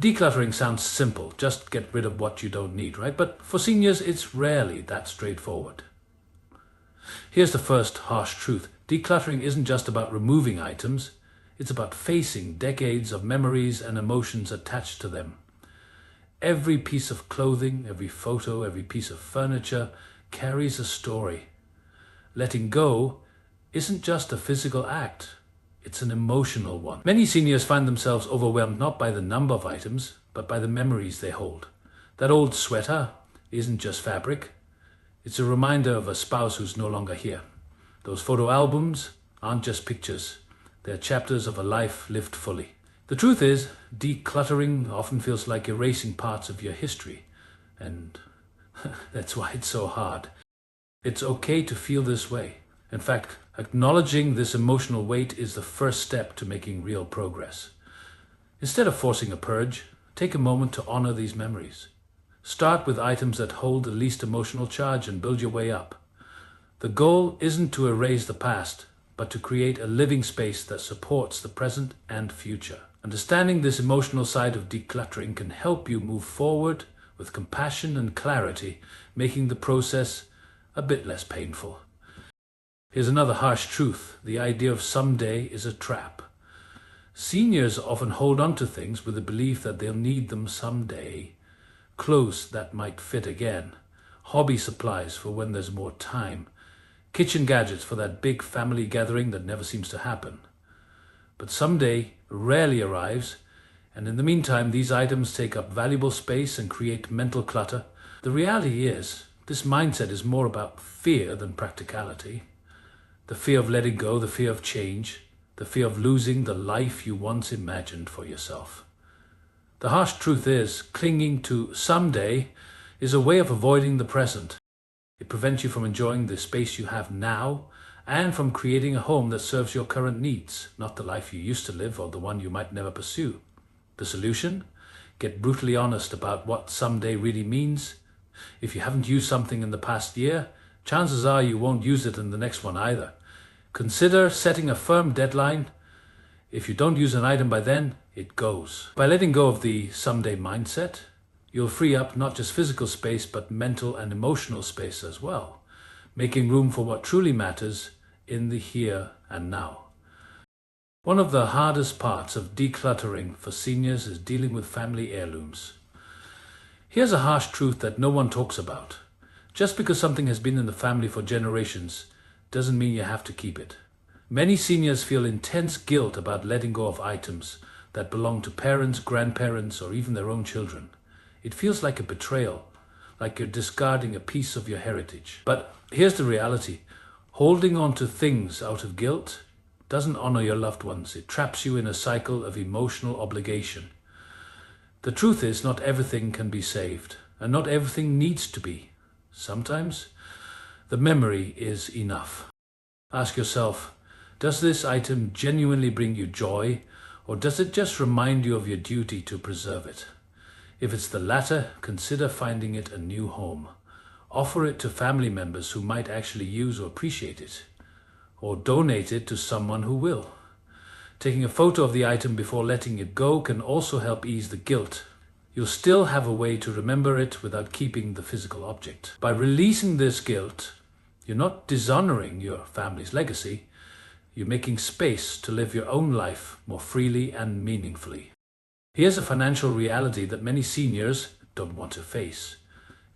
Decluttering sounds simple, just get rid of what you don't need, right? But for seniors, it's rarely that straightforward. Here's the first harsh truth. Decluttering isn't just about removing items, it's about facing decades of memories and emotions attached to them. Every piece of clothing, every photo, every piece of furniture carries a story. Letting go isn't just a physical act, it's an emotional one. Many seniors find themselves overwhelmed not by the number of items, but by the memories they hold. That old sweater isn't just fabric, it's a reminder of a spouse who's no longer here. Those photo albums aren't just pictures, they're chapters of a life lived fully. The truth is, decluttering often feels like erasing parts of your history, and that's why it's so hard. It's okay to feel this way. In fact, acknowledging this emotional weight is the first step to making real progress. Instead of forcing a purge, take a moment to honor these memories. Start with items that hold the least emotional charge and build your way up. The goal isn't to erase the past, but to create a living space that supports the present and future. Understanding this emotional side of decluttering can help you move forward with compassion and clarity, making the process a bit less painful. Here's another harsh truth. The idea of someday is a trap. Seniors often hold on to things with the belief that they'll need them someday. Clothes that might fit again. Hobby supplies for when there's more time. Kitchen gadgets for that big family gathering that never seems to happen. But someday rarely arrives, and in the meantime these items take up valuable space and create mental clutter. The reality is, this mindset is more about fear than practicality. The fear of letting go, the fear of change, the fear of losing the life you once imagined for yourself. The harsh truth is, clinging to someday is a way of avoiding the present. It prevents you from enjoying the space you have now and from creating a home that serves your current needs, not the life you used to live or the one you might never pursue. The solution? Get brutally honest about what someday really means. If you haven't used something in the past year, chances are you won't use it in the next one either. Consider setting a firm deadline. If you don't use an item by then, it goes. By letting go of the someday mindset, you'll free up not just physical space, but mental and emotional space as well, making room for what truly matters in the here and now. One of the hardest parts of decluttering for seniors is dealing with family heirlooms. Here's a harsh truth that no one talks about. Just because something has been in the family for generations doesn't mean you have to keep it. Many seniors feel intense guilt about letting go of items that belong to parents, grandparents, or even their own children. It feels like a betrayal, like you're discarding a piece of your heritage. But here's the reality. Holding on to things out of guilt doesn't honor your loved ones. It traps you in a cycle of emotional obligation. The truth is, not everything can be saved, and not everything needs to be. Sometimes, the memory is enough. Ask yourself, does this item genuinely bring you joy, or does it just remind you of your duty to preserve it? If it's the latter, consider finding it a new home. Offer it to family members who might actually use or appreciate it, or donate it to someone who will. Taking a photo of the item before letting it go can also help ease the guilt. You'll still have a way to remember it without keeping the physical object. By releasing this guilt, you're not dishonoring your family's legacy. You're making space to live your own life more freely and meaningfully. Here's a financial reality that many seniors don't want to face.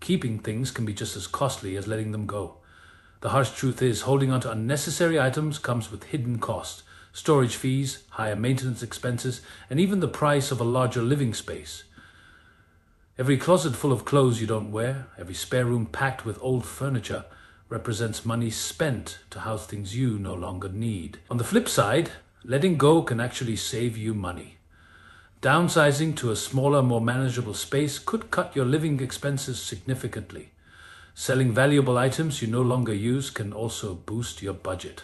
Keeping things can be just as costly as letting them go. The harsh truth is, holding on to unnecessary items comes with hidden costs, storage fees, higher maintenance expenses, and even the price of a larger living space. Every closet full of clothes you don't wear, every spare room packed with old furniture, represents money spent to house things you no longer need. On the flip side, letting go can actually save you money. Downsizing to a smaller, more manageable space could cut your living expenses significantly. Selling valuable items you no longer use can also boost your budget.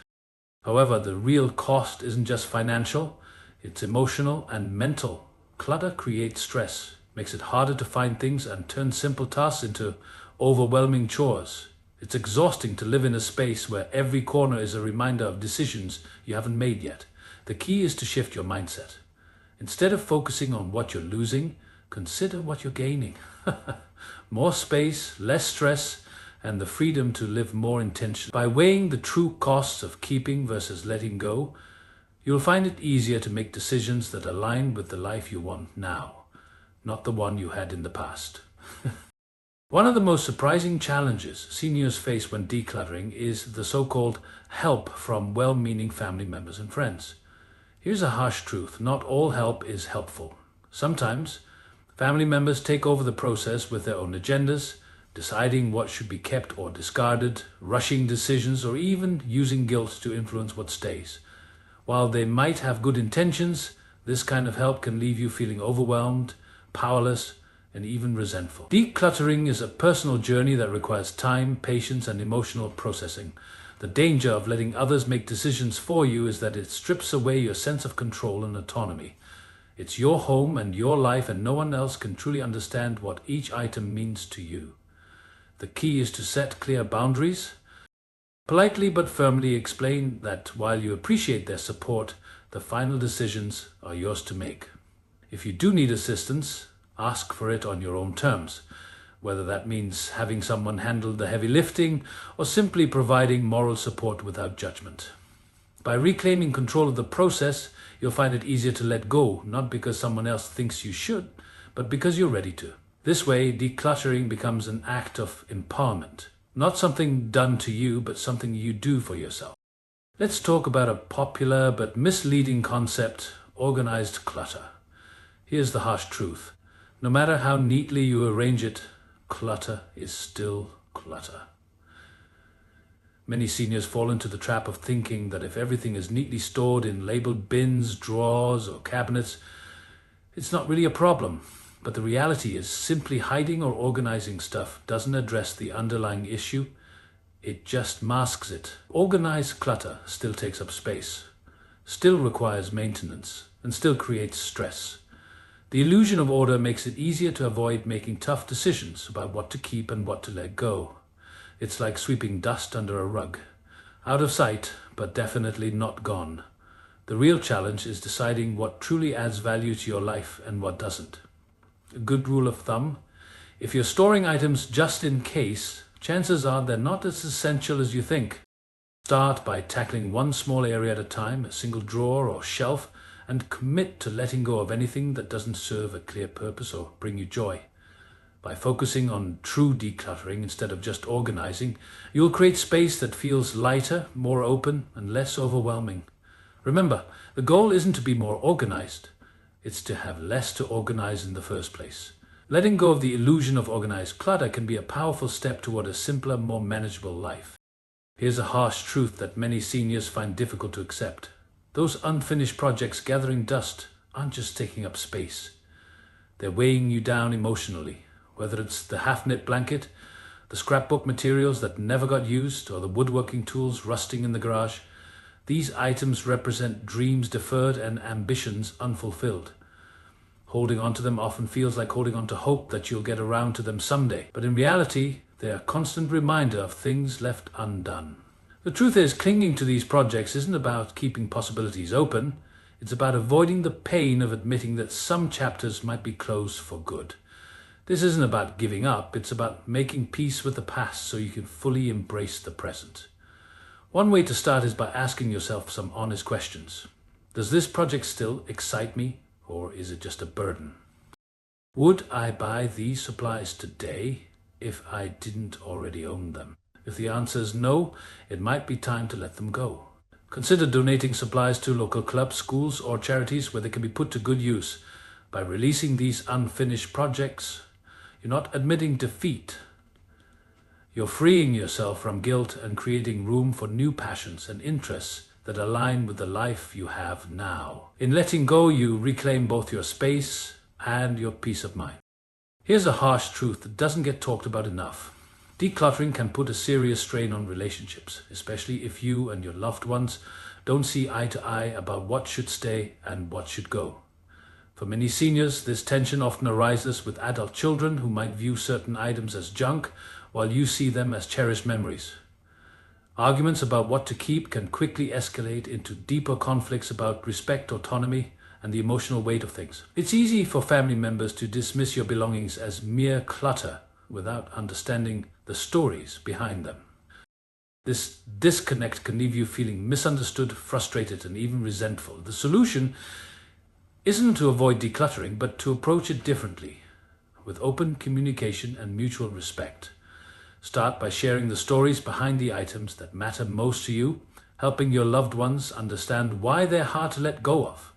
However, the real cost isn't just financial, it's emotional and mental. Clutter creates stress, makes it harder to find things, and turns simple tasks into overwhelming chores. It's exhausting to live in a space where every corner is a reminder of decisions you haven't made yet. The key is to shift your mindset. Instead of focusing on what you're losing, consider what you're gaining. More space, less stress, and the freedom to live more intentionally. By weighing the true costs of keeping versus letting go, you'll find it easier to make decisions that align with the life you want now, not the one you had in the past. One of the most surprising challenges seniors face when decluttering is the so-called help from well-meaning family members and friends. Here's a harsh truth: not all help is helpful. Sometimes, family members take over the process with their own agendas, deciding what should be kept or discarded, rushing decisions, or even using guilt to influence what stays. While they might have good intentions, this kind of help can leave you feeling overwhelmed, powerless, and even resentful. Decluttering is a personal journey that requires time, patience, and emotional processing. The danger of letting others make decisions for you is that it strips away your sense of control and autonomy. It's your home and your life, and no one else can truly understand what each item means to you. The key is to set clear boundaries. Politely but firmly explain that while you appreciate their support, the final decisions are yours to make. If you do need assistance, ask for it on your own terms, whether that means having someone handle the heavy lifting or simply providing moral support without judgment. By reclaiming control of the process, you'll find it easier to let go, not because someone else thinks you should, but because you're ready to. This way, decluttering becomes an act of empowerment, not something done to you, but something you do for yourself. Let's talk about a popular but misleading concept: organized clutter. Here's the harsh truth: no matter how neatly you arrange it, clutter is still clutter. Many seniors fall into the trap of thinking that if everything is neatly stored in labeled bins, drawers, or cabinets, it's not really a problem. But the reality is, simply hiding or organizing stuff doesn't address the underlying issue, it just masks it. Organized clutter still takes up space, still requires maintenance, and still creates stress. The illusion of order makes it easier to avoid making tough decisions about what to keep and what to let go. It's like sweeping dust under a rug. Out of sight, but definitely not gone. The real challenge is deciding what truly adds value to your life and what doesn't. A good rule of thumb: if you're storing items just in case, chances are they're not as essential as you think. Start by tackling one small area at a time, a single drawer or shelf, and commit to letting go of anything that doesn't serve a clear purpose or bring you joy. By focusing on true decluttering instead of just organizing, you'll create space that feels lighter, more open, and less overwhelming. Remember, the goal isn't to be more organized, it's to have less to organize in the first place. Letting go of the illusion of organized clutter can be a powerful step toward a simpler, more manageable life. Here's a harsh truth that many seniors find difficult to accept: those unfinished projects gathering dust aren't just taking up space. They're weighing you down emotionally, whether it's the half-knit blanket, the scrapbook materials that never got used, or the woodworking tools rusting in the garage. These items represent dreams deferred and ambitions unfulfilled. Holding on to them often feels like holding on to hope that you'll get around to them someday, but in reality, they're a constant reminder of things left undone. The truth is, clinging to these projects isn't about keeping possibilities open. It's about avoiding the pain of admitting that some chapters might be closed for good. This isn't about giving up, it's about making peace with the past so you can fully embrace the present. One way to start is by asking yourself some honest questions. Does this project still excite me, or is it just a burden? Would I buy these supplies today if I didn't already own them? If the answer is no, it might be time to let them go. Consider donating supplies to local clubs, schools, or charities where they can be put to good use. By releasing these unfinished projects, you're not admitting defeat. You're freeing yourself from guilt and creating room for new passions and interests that align with the life you have now. In letting go, you reclaim both your space and your peace of mind. Here's a harsh truth that doesn't get talked about enough. Decluttering can put a serious strain on relationships, especially if you and your loved ones don't see eye to eye about what should stay and what should go. For many seniors, this tension often arises with adult children who might view certain items as junk while you see them as cherished memories. Arguments about what to keep can quickly escalate into deeper conflicts about respect, autonomy, and the emotional weight of things. It's easy for family members to dismiss your belongings as mere clutter without understanding the stories behind them. This disconnect can leave you feeling misunderstood, frustrated, and even resentful. The solution isn't to avoid decluttering, but to approach it differently, with open communication and mutual respect. Start by sharing the stories behind the items that matter most to you, helping your loved ones understand why they're hard to let go of.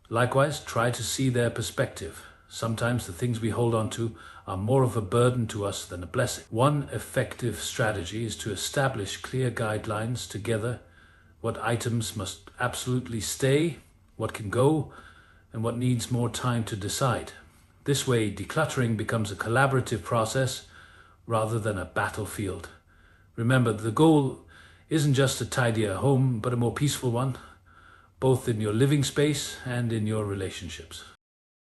Likewise, try to see their perspective. Sometimes the things we hold on to are more of a burden to us than a blessing. One effective strategy is to establish clear guidelines together: what items must absolutely stay, what can go, and what needs more time to decide. This way, decluttering becomes a collaborative process rather than a battlefield. Remember, the goal isn't just a tidier home, but a more peaceful one, both in your living space and in your relationships.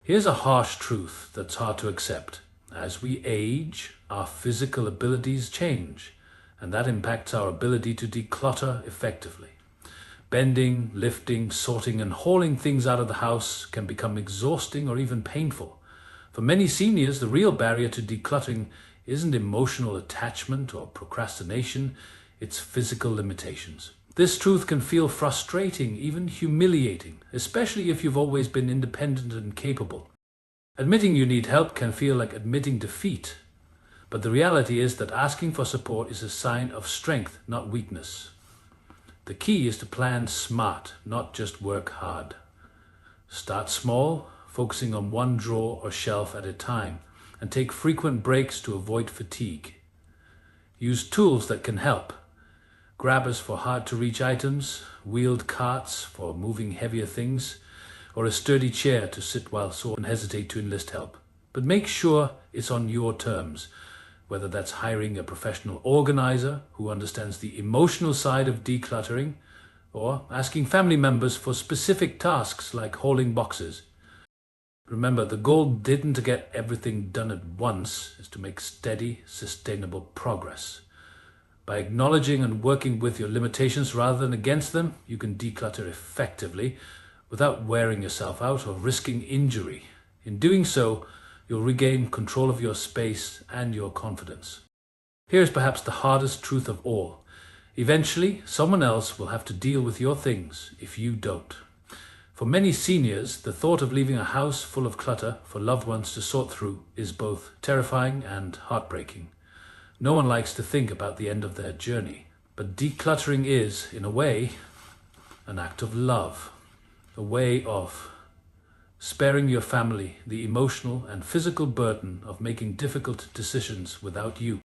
Here's a harsh truth that's hard to accept. As we age, our physical abilities change, and that impacts our ability to declutter effectively. Bending, lifting, sorting, and hauling things out of the house can become exhausting or even painful. For many seniors, the real barrier to decluttering isn't emotional attachment or procrastination, it's physical limitations. This truth can feel frustrating, even humiliating, especially if you've always been independent and capable. Admitting you need help can feel like admitting defeat, but the reality is that asking for support is a sign of strength, not weakness. The key is to plan smart, not just work hard. Start small, focusing on one drawer or shelf at a time, and take frequent breaks to avoid fatigue. Use tools that can help: grabbers for hard-to-reach items, wheeled carts for moving heavier things, or a sturdy chair to sit while sore and hesitate to enlist help. But make sure it's on your terms, whether that's hiring a professional organizer who understands the emotional side of decluttering, or asking family members for specific tasks like hauling boxes. Remember, the goal didn't to get everything done at once, is to make steady, sustainable progress. By acknowledging and working with your limitations rather than against them, you can declutter effectively without wearing yourself out or risking injury. In doing so, you'll regain control of your space and your confidence. Here's perhaps the hardest truth of all. Eventually, someone else will have to deal with your things if you don't. For many seniors, the thought of leaving a house full of clutter for loved ones to sort through is both terrifying and heartbreaking. No one likes to think about the end of their journey, but decluttering is, in a way, an act of love, a way of sparing your family the emotional and physical burden of making difficult decisions without you.